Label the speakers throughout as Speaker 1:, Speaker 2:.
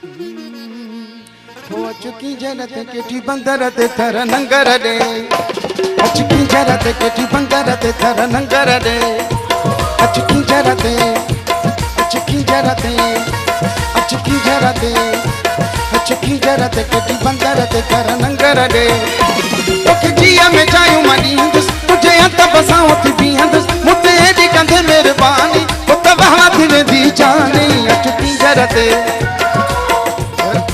Speaker 1: हो चुकी जरत केटी बंदर ते थर नंगर दे चुकी जरत केटी बंदर ते थर नंगर दे चुकी जरत चुकी जरत चुकी जरत चुकी जरत केटी बंदर ते थर नंगर दे तोखे जिया में जायूं मनी तुझे हथ बसाऊं थी बीहंदस मुते एडी कंदे मेहरबानी पुत वहा थी वेंदी जानी चुकी जरत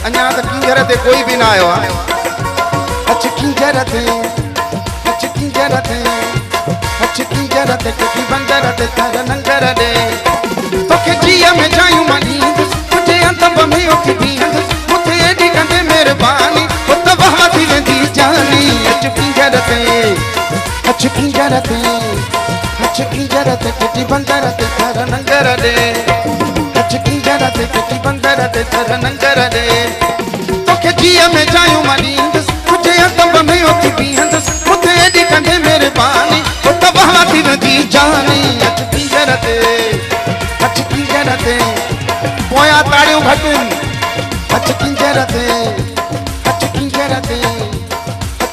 Speaker 1: अन्या तक किंजर ते कोई भी ना आयो चुकी जरत चुकी जरत चुकी जरत केटी बंदर ते थर नंगर दे तोखे जिया में जायूं मनी तुझे हथ में उथी बीहंदस मुते एडी कंदे मेहरबानी पुत वहा थी वेंदी जानी चुकी जरत चुकी जरत चुकी जरत केटी बंदर ते थर नंगर दे चुकी जरत केटी बंदर ते थर नंगर दे तोखे जिया में जायूं मनींदस तुझे हथ में उथी बीहंदस मुते एडी कंदे मेहरबानी पुत वहा थी वेंदी जानी चुकी जरत पोया ताड़ियूं घटन चुकी जरत चुकी जरत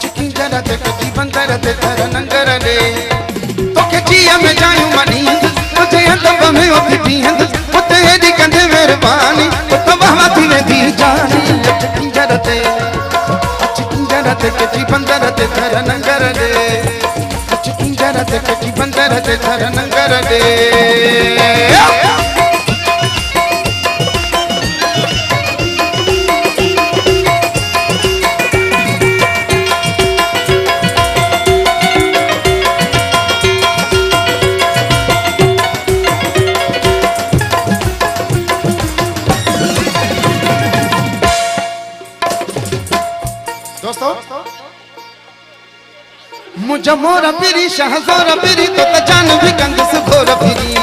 Speaker 1: चुकी जरत केटी बंदर ते थर नंगर दे तोखे जिया में जायूं मनींदस तुझे हथ में उथी बीहंदस मुते एडी कंदे मेहरबानी पुत वहा थी वेंदी जानी चुकी जरत केटी बंदर ते थर नंगर दे चुकी जरत केटी बंदर ते थर नंगर दे मुझे मोर पिरी शहजोर पिरी तो जान भी कंद से घोर पिरी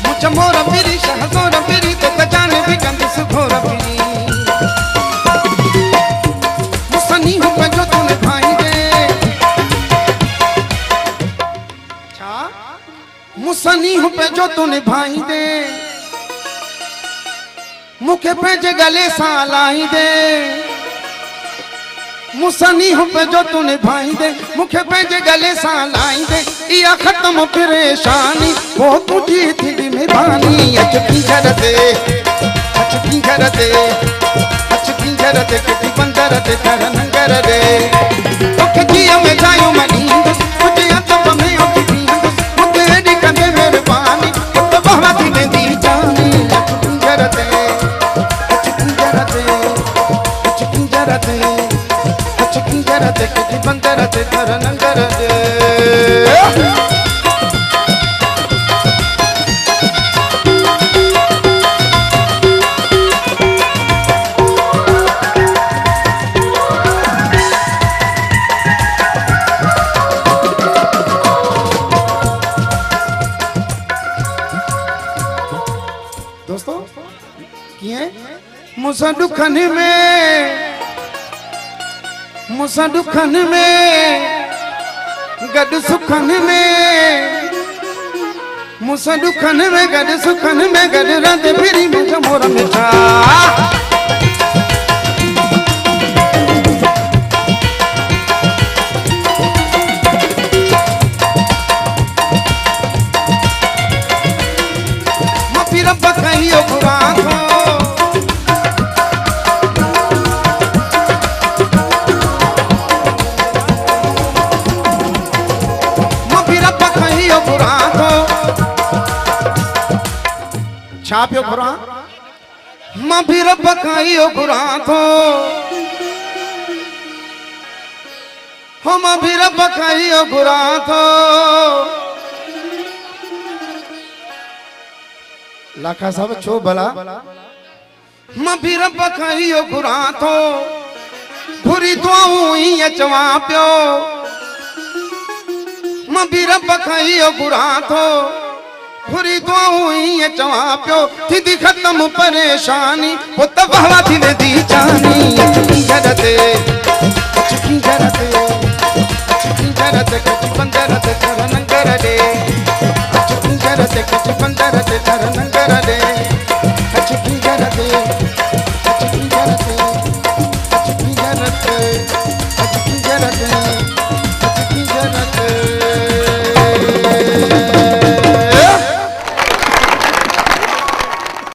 Speaker 1: मुझे मोर पिरी शहजोर पिरी तो जान भी कंद से घोर पिरी मुसनी हो पे जो तूने भाई दे छा मुसनी हो पे जो तूने भाई दे मुखे पेंजे गले सां लाई दे मुसनी हो पे जो तूने भाई दे मुखे पेंजे गले सां लाई दे इया खत्म परेशानी वो तुझी थी मेहरबानी चुकी जरत चुकी जरत चुकी जरत केटी बंदर ते थर नंगर दे तोखे जिया में जायूं मनींदस तुझे हथ में उथी बीहंदस मुते एडी कंदे मेहरबानी पुत वहा थी वेंदी जानी चुकी जरत चुकी जरत केटी बंदर ते थर नंगर दे दोस्तों किए मुसा दुखन में गड सुखन में मुसा दुखन में गड सुखन में गड रंद फिरी मुझे मोर मिठा माफी रब कहियो बुरा को छापियो खुरा मां भी रब खाइयो खुरा थो हो मां भी रब खाइयो खुरा थो लाखा साहब छो भला मां भी रब खाइयो खुरा थो घुरी तो ही चवा पियो मां भी रब खाइयो खुरा थो घुरी तो ही चवा पियो थी खत्म परेशानी पुत वहा थी वेंदी जानी चुकी जरत चुकी जरत चुकी ಕಿಂಜರ ತೆಕ್ಕಿ ಬಂದರ ತೆಕ್ಕರ ನಂಗರಡೆ ಅಚ್ಚ ಕಿಂಜರ ತೆಕ್ಕಿ ಬಂದರ